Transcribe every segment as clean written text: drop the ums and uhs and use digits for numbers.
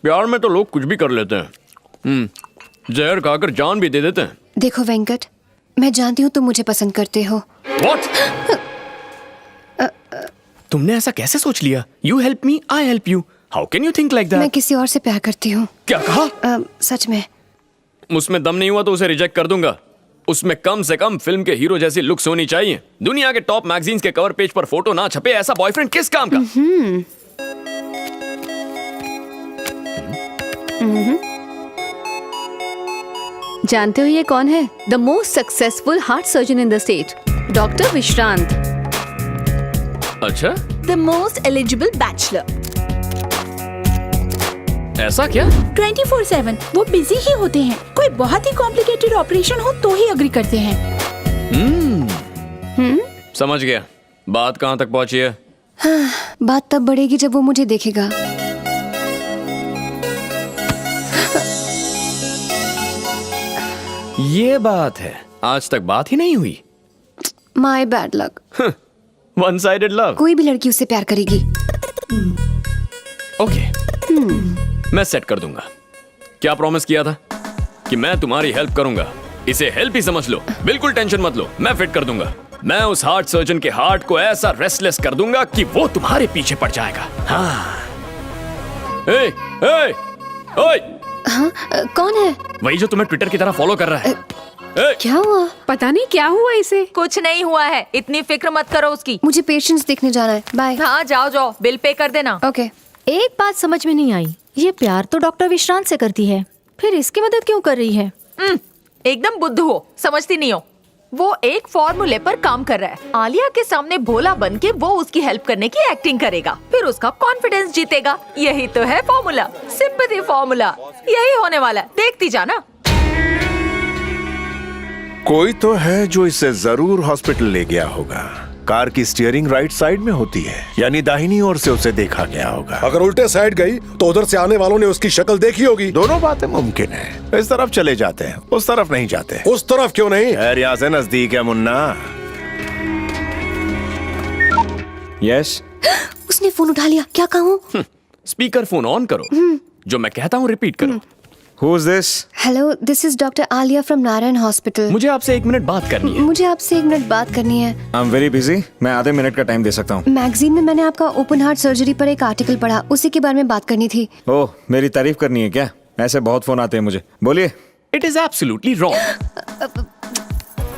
प्यार में तो लोग कुछ भी कर लेते हैं। जहर खाकर जान भी दे देते हैं। देखो वेंकट, मैं जानती हूँ तुम मुझे पसंद करते हो। What? तुमने ऐसा कैसे सोच लिया? You help me, I help you. How can you think like that? मैं किसी और से प्यार करती हूँ। क्या कहा? सच में। उसमें दम नहीं हुआ तो उसे रिजेक्ट कर दूंगा। उसमें कम से कम फिल्म के हीरो जैसी लुक्स होनी चाहिए। दुनिया के टॉप मैगजीन्स के कवर पेज पर फोटो ना छपे ऐसा बॉयफ्रेंड किस काम का? जानते हो ये कौन है? The most successful heart surgeon in the state, doctor Vishrant. अच्छा, द मोस्ट एलिजिबल बैचलर। ऐसा क्या? 24/7 वो बिजी ही होते हैं। कोई बहुत ही कॉम्प्लिकेटेड ऑपरेशन हो तो ही अग्री करते हैं। समझ गया। बात कहाँ तक पहुंची है? बात तब बढ़ेगी जब वो मुझे देखेगा। ये बात है। आज तक बात ही नहीं हुई। My bad luck. One sided love. कोई भी लड़की उससे प्यार करेगी। ओके, मैं सेट कर दूंगा। क्या प्रॉमिस किया था? कि मैं तुम्हारी हेल्प करूंगा। इसे हेल्प ही समझ लो। बिल्कुल टेंशन मत लो, मैं फिट कर दूंगा। मैं उस हार्ट सर्जन के हार्ट को ऐसा रेस्टलेस कर दूंगा कि वो तुम्हारे पीछे पड़ जाएगा। हाँ। ए, ए, ओए! हाँ, कौन है? वही जो तुम्हें ट्विटर की तरह फॉलो कर रहा है। क्या हुआ? पता नहीं क्या हुआ इसे। कुछ नहीं हुआ है, इतनी फिक्र मत करो उसकी। मुझे पेशेंट्स देखने जाना है। बाय। हाँ जाओ जाओ, बिल पे कर देना। ओके। एक बात समझ में नहीं आई, ये प्यार तो डॉक्टर विश्रांत से करती है, फिर इसकी मदद क्यों कर रही है? एकदम बुद्धू हो, समझती नहीं हो। वो एक फॉर्मूले पर काम कर रहा है। आलिया के सामने भोला बन के वो उसकी हेल्प करने की एक्टिंग करेगा, फिर उसका कॉन्फिडेंस जीतेगा। यही तो है फॉर्मूला, सिंपैथी फॉर्मूला। यही होने वाला है, देखती जाना। कोई तो है जो इसे जरूर हॉस्पिटल ले गया होगा। कार की स्टीयरिंग राइट साइड में होती है, यानी दाहिनी ओर से उसे देखा गया होगा। अगर उल्टे साइड गई तो उधर से आने वालों ने उसकी शक्ल देखी होगी। दोनों बातें मुमकिन है। इस तरफ चले जाते हैं, उस तरफ नहीं जाते। उस तरफ क्यों नहीं? खैर, यहाँ से नजदीक है मुन्ना। यस। उसने फोन उठा लिया। क्या कहूँ? स्पीकर फोन ऑन करो। जो मैं कहता हूँ रिपीट करो। Who is this? Hello, this is doctor Alia from Narayan hospital. मुझे आपसे 1 मिनट बात करनी है। मुझे आपसे 1 मिनट बात करनी है। I'm very busy. मैं आधे मिनट का टाइम दे सकता हूँ। मैगजीन में मैंने आपका ओपन हार्ट सर्जरी पर एक आर्टिकल पढ़ा, उसी के बारे में बात करनी थी। ओह, मेरी तारीफ करनी है क्या? ऐसे बहुत फोन आते हैं मुझे। बोलिए। It is absolutely wrong.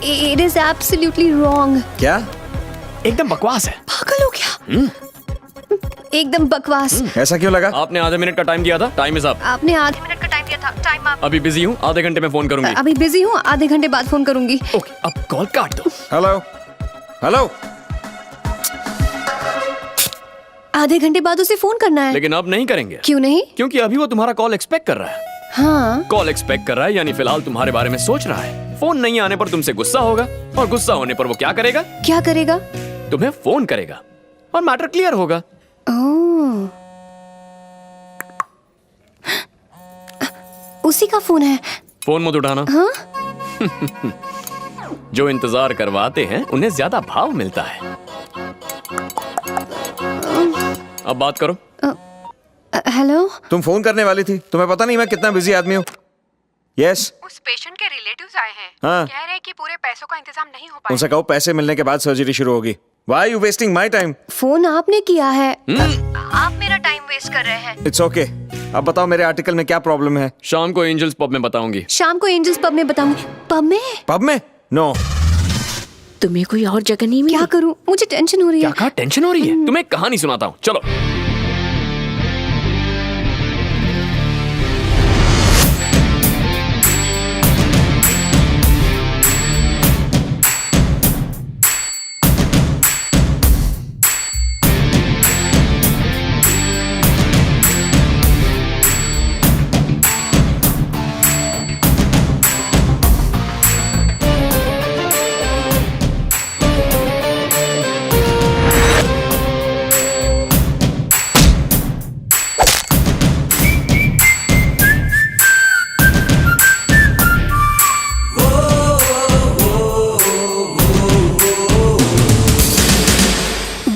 It is absolutely wrong. क्या? एकदम बकवास है। पागल हो गया? एकदम बकवास। ऐसा क्यों लगा? आपने आधे मिनट का टाइम दिया था। Time is up. आपने आधे मिनट का टाइम दिया था। Time up. अभी बिजी हूँ, आधे घंटे में फोन करूंगी। अभी बिजी हूँ, आधे घंटे बाद फोन करूंगी। ओके, अब कॉल काट दो। Hello hello. आधे घंटे बाद उसे फोन करना है। लेकिन अब नहीं करेंगे। क्यों नहीं? क्योंकि अभी वो तुम्हारा कॉल एक्सपेक्ट कर रहा है। हाँ। कॉल एक्सपेक्ट कर रहा है यानी फिलहाल तुम्हारे बारे में सोच रहा है। फोन नहीं आने पर तुमसे गुस्सा होगा, और गुस्सा होने पर वो क्या करेगा? क्या करेगा? तुम्हें फोन करेगा और मैटर क्लियर होगा। ओह, उसी का फोन है। फोन मत उठाना। हाँ? जो इंतजार करवाते हैं उन्हें ज्यादा भाव मिलता है। अब बात करो। हेलो। तुम फोन करने वाली थी। तुम्हें पता नहीं मैं कितना बिजी आदमी हूँ। यस। उस पेशेंट के रिलेटिव्स आए हैं। हाँ। कह रहे हैं कि पूरे पैसों का इंतजाम नहीं हो पाएगा। उनसे कहो पैसे मिलने के बाद सर्जरी शुरू होगी। Why are you wasting my time? Phone आपने किया है। आप मेरा टाइम वेस्ट कर रहे हैं। It's okay. अब बताओ मेरे आर्टिकल में क्या प्रॉब्लम है? शाम को एंजल्स पब में बताऊंगी। शाम को एंजल्स पब में बताऊंगी। पब में? पब में? नो। तुम्हें कोई और जगह नहीं मिली? क्या करूं? मुझे टेंशन हो रही है। क्या कहा? टेंशन हो रही है? तुम्हें एक कहानी सुनाता हूँ, चलो।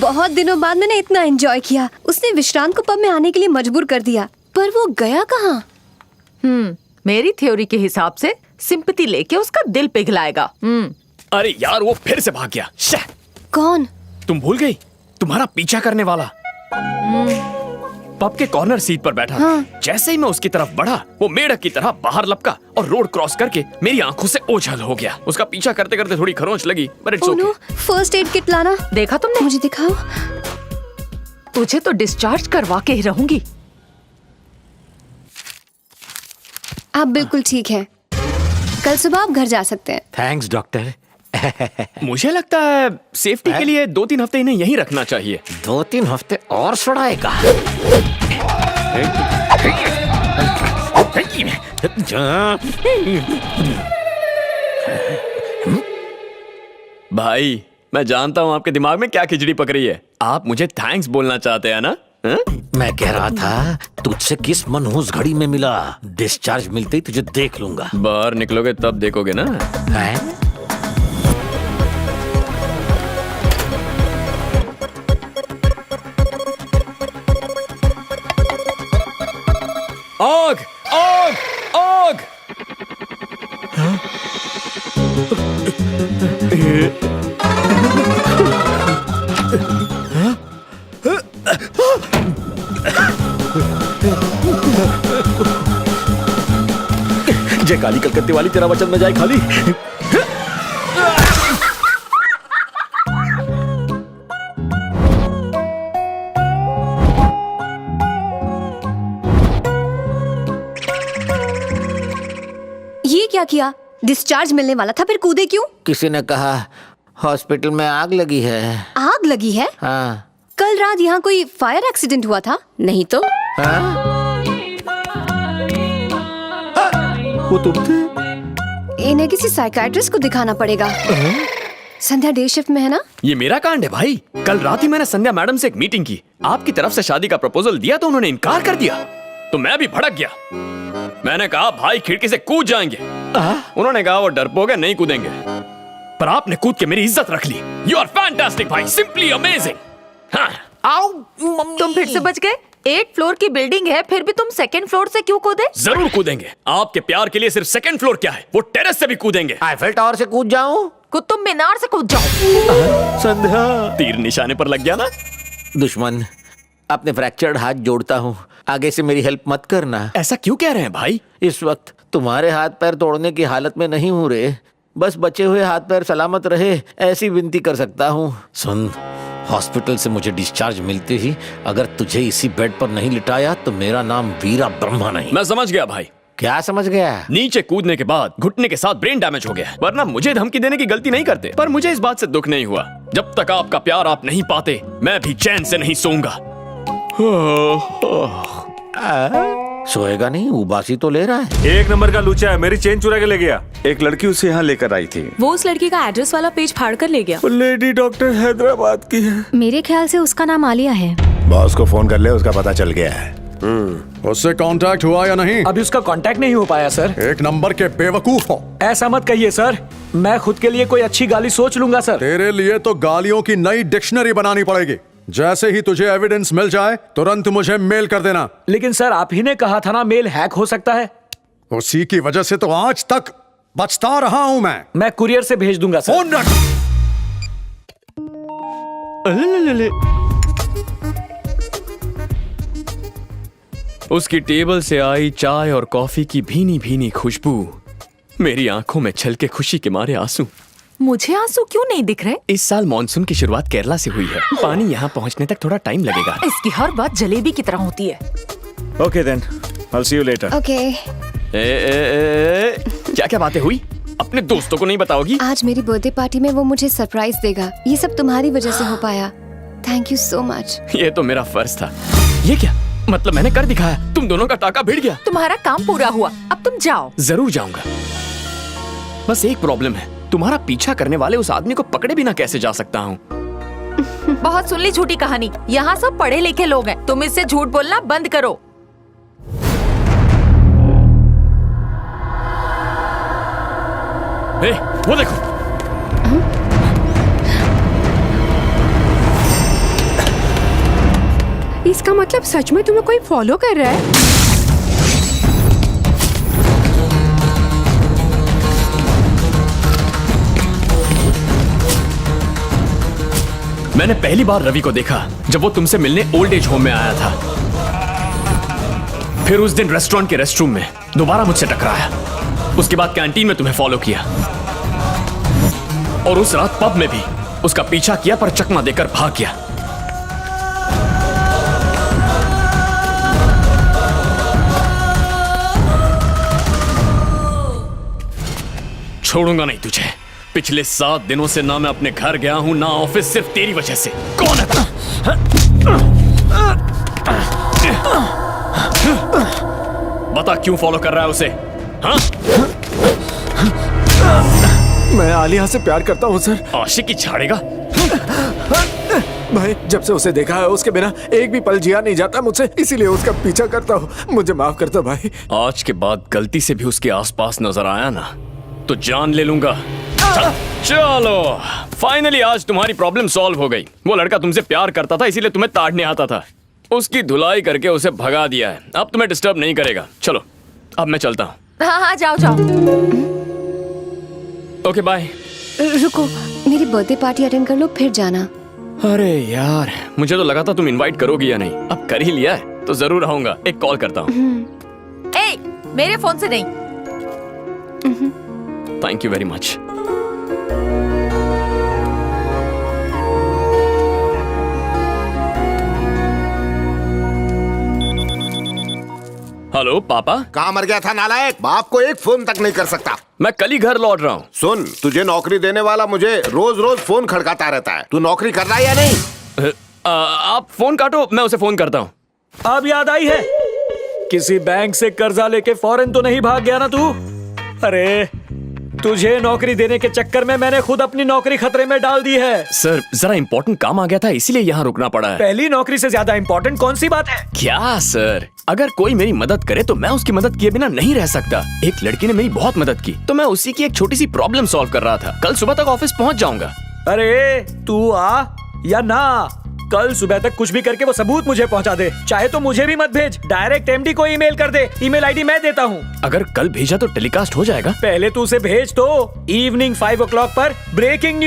बहुत दिनों बाद मैंने इतना एंजॉय किया। उसने विश्रांत को पब में आने के लिए मजबूर कर दिया। पर वो गया कहाँ? मेरी थ्योरी के हिसाब से सिंपैथी लेके उसका दिल पिघलाएगा। अरे यार वो फिर से भाग गया। शे! कौन? तुम भूल गई? तुम्हारा पीछा करने वाला पब के कॉर्नर सीट पर बैठा था। जैसे ही मैं उसकी तरफ बढ़ा वो मेढक की तरह बाहर लपका और रोड क्रॉस करके मेरी आंखों से ओझल हो गया। उसका पीछा करते करते थोड़ी खरोंच लगी, but it's okay. First aid kit लाना। देखा तुमने? मुझे दिखाओ। तुझे तो डिस्चार्ज करवा के ही रहूंगी। आप बिल्कुल ठीक हैं। कल सुबह आप घर जा सकते हैं। Thanks doctor. मुझे लगता है सेफ्टी के लिए 2-3 हफ्ते इन्हें यहीं रखना चाहिए। 2-3 हफ्ते और सड़ाएगा। भाई मैं जानता हूँ आपके दिमाग में क्या खिचड़ी पक रही है। आप मुझे थैंक्स बोलना चाहते हैं ना? मैं कह रहा था तुझसे किस मनहूस घड़ी में मिला। डिस्चार्ज मिलते ही तुझे देख लूंगा। बाहर निकलोगे तब देखोगे ना। है? आग! आग! आग! जय काली कलकत्ते वाली, तेरा वचन में जाए खाली। ये क्या किया? डिस्चार्ज मिलने वाला था, फिर कूदे क्यों? किसी ने कहा हॉस्पिटल में आग लगी है। आग लगी है? हाँ। कल रात यहाँ कोई फायर एक्सीडेंट हुआ था? नहीं तो? हाँ? वो तुम थे? इन्हें किसी साइकियाट्रिस्ट को दिखाना पड़ेगा। संध्या डे शिफ्ट में है ना? ये मेरा कांड है भाई। कल रात ही मैंने संध्या मैडम से एक मीटिंग की। आपकी तरफ से शादी का प्रपोजल दिया तो उन्होंने इनकार कर दिया, तो मैं भी भड़क गया। मैंने कहा भाई खिड़की से कूद जाएंगे। उन्होंने कहा वो डरपोक है, नहीं कूदेंगे। पर आपने कूद के मेरी इज्जत रख ली। यू आर फैंटास्टिक भाई, सिंपली अमेजिंग। तुम फिर से बच गए। 8 फ्लोर की बिल्डिंग है, फिर भी तुम 2nd फ्लोर से क्यों कूदे? जरूर कूदेंगे। आपके प्यार के लिए सिर्फ 2nd फ्लोर क्या है, वो टेरेस से भी कूदेंगे। आईफेल टावर से कूद जाऊं? कुतुब मीनार से कूद जाओ। संध्या, तीर निशाने पर लग गया ना। दुश्मन, अपने फ्रैक्चर्ड हाथ जोड़ता हूँ, आगे से मेरी हेल्प मत करना। ऐसा क्यों कह रहे हैं भाई? इस वक्त तुम्हारे हाथ पैर तोड़ने की हालत में नहीं हूँ रे। बस बचे हुए हाथ पैर सलामत रहे ऐसी विनती कर सकता हूँ। सुन, हॉस्पिटल से मुझे डिस्चार्ज मिलते ही अगर तुझे इसी बेड पर नहीं लिटाया तो मेरा नाम वीरा ब्रह्मा नहीं। मैं समझ गया भाई। क्या समझ गया? नीचे कूदने के बाद घुटने के साथ ब्रेन डैमेज हो गया। वरना मुझे धमकी देने की गलती नहीं करते। पर मुझे इस बात से दुख नहीं हुआ। जब तक आपका प्यार आप नहीं पाते मैं भी चैन से नहीं सोऊंगा। सोएगा नहीं? उबासी तो ले रहा है। 1 नंबर का लूचा है, मेरी चेन चुरा के ले गया। एक लड़की उसे यहाँ लेकर आई थी। वो उस लड़की का एड्रेस वाला पेज फाड़ कर ले गया। लेडी डॉक्टर हैदराबाद की है। मेरे ख्याल से उसका नाम आलिया है। बॉस को फोन कर ले, उसका पता चल गया है। उससे कांटेक्ट हुआ या नहीं? अभी उसका कांटेक्ट नहीं हो पाया सर। 1 नंबर के बेवकूफ हो। ऐसा मत कहिए सर, मैं खुद के लिए कोई अच्छी गाली सोच लूंगा सर। तेरे लिए तो गालियों की नई डिक्शनरी बनानी पड़ेगी। जैसे ही तुझे एविडेंस मिल जाए तुरंत मुझे मेल कर देना। लेकिन सर आप ही ने कहा था ना मेल हैक हो सकता है। उसी की वजह से तो आज तक बचता रहा हूं मैं। मैं कुरियर से भेज दूंगा सर। फोन रख। उसकी टेबल से आई चाय और कॉफी की भीनी भीनी खुशबू मेरी आंखों में छलके खुशी के मारे आंसू। मुझे आंसू क्यों नहीं दिख रहे? इस साल मॉनसून की शुरुआत केरला से हुई है। पानी यहाँ पहुँचने तक थोड़ा टाइम लगेगा। इसकी हर बात जलेबी की तरह होती है। Okay then, I'll see you later. Okay. क्या क्या बातें हुई? अपने दोस्तों को नहीं बताओगी? आज मेरी बर्थडे पार्टी में वो मुझे सरप्राइज देगा। ये सब तुम्हारी वजह से हो पाया। Thank you so much. ये तो मेरा फर्ज था। ये क्या मतलब? मैंने कर दिखाया, तुम दोनों का टाका भिड़ गया। तुम्हारा काम पूरा हुआ, अब तुम जाओ। जरूर जाऊंगा। बस एक प्रॉब्लम है, तुम्हारा पीछा करने वाले उस आदमी को पकड़े बिना कैसे जा सकता हूँ? बहुत सुन ली झूठी कहानी। यहाँ सब पढ़े लिखे लोग हैं। तुम इससे झूठ बोलना बंद करो। ए, वो देखो। इसका मतलब सच में तुम्हें कोई फॉलो कर रहा है? मैंने पहली बार रवि को देखा जब वो तुमसे मिलने ओल्ड एज होम में आया था। फिर उस दिन रेस्टोरेंट के रेस्टरूम में दोबारा मुझसे टकराया। उसके बाद कैंटीन में तुम्हें फॉलो किया और उस रात पब में भी उसका पीछा किया पर चकमा देकर भाग गया। छोड़ूंगा नहीं तुझे। पिछले 7 दिनों से ना मैं अपने घर गया हूं ना ऑफिस, सिर्फ तेरी वजह से। कौन है तू? बता क्यों फॉलो कर रहा है उसे? हाँ? मैं आलिया से प्यार करता हूँ सर। आशिकी छाड़ेगा? भाई जब से उसे देखा है उसके बिना एक भी पल जिया नहीं जाता मुझसे, इसीलिए उसका पीछा करता हूँ। मुझे माफ करता भाई। आज के बाद गलती से भी उसके आसपास नजर आया ना तो जान ले लूंगा। चलो फाइनली आज तुम्हारी प्रॉब्लम सॉल्व हो गई। वो लड़का तुमसे प्यार करता था इसीलिए तुम्हें ताड़ने आता था। उसकी धुलाई करके उसे भगा दिया है। अब तुम्हें डिस्टर्ब नहीं करेगा। चलो अब मैं चलता हूँ। हाँ हाँ जाओ जाओ। Okay bye. रुको, मेरी बर्थडे पार्टी अटेंड कर लो फिर जाना। अरे यार मुझे तो लगा था तुम इनवाइट करोगी या नहीं। अब कर ही लिया है तो जरूर आऊंगा। एक कॉल करता हूँ। ए, मेरे फोन से नहीं। Thank you very much. Hello पापा। कहाँ मर गया था नालायक? बाप को एक फोन तक नहीं कर सकता। मैं कल ही घर लौट रहा हूँ। सुन, तुझे नौकरी देने वाला मुझे रोज रोज फोन खड़काता रहता है। तू नौकरी कर रहा है या नहीं? आप फोन काटो, मैं उसे फोन करता हूँ। अब याद आई है, किसी बैंक से कर्जा लेके फौरन तो नहीं भाग गया ना तू? अरे तुझे नौकरी देने के चक्कर में मैंने खुद अपनी नौकरी खतरे में डाल दी है। सर जरा इम्पोर्टेंट काम आ गया था इसीलिए यहाँ रुकना पड़ा है। पहली नौकरी से ज्यादा इम्पोर्टेंट कौन सी बात है? क्या सर, अगर कोई मेरी मदद करे तो मैं उसकी मदद किए बिना नहीं रह सकता। एक लड़की ने मेरी बहुत मदद की तो मैं उसी की एक छोटी सी प्रॉब्लम सॉल्व कर रहा था। कल सुबह तक ऑफिस पहुँच जाऊंगा। अरे तू आ या ना, कल सुबह तक कुछ भी करके वो सबूत मुझे पहुंचा दे। चाहे तो मुझे भी मत भेज, डायरेक्ट एमडी को ईमेल कर दे। ईमेल आईडी मैं देता हूँ। अगर कल भेजा तो टेलीकास्ट हो जाएगा। पहले तू उसे भेज तो इवनिंग 5 o'clock पर ब्रेकिंग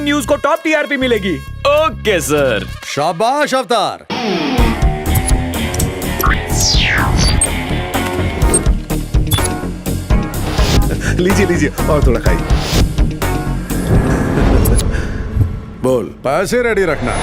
न्यूज को टॉप टीआरपी मिलेगी। Okay sir. शाबाश अवतार। लीजिए लीजिए और थोड़ा खाइए। बोल, पैसे रेडी रखना।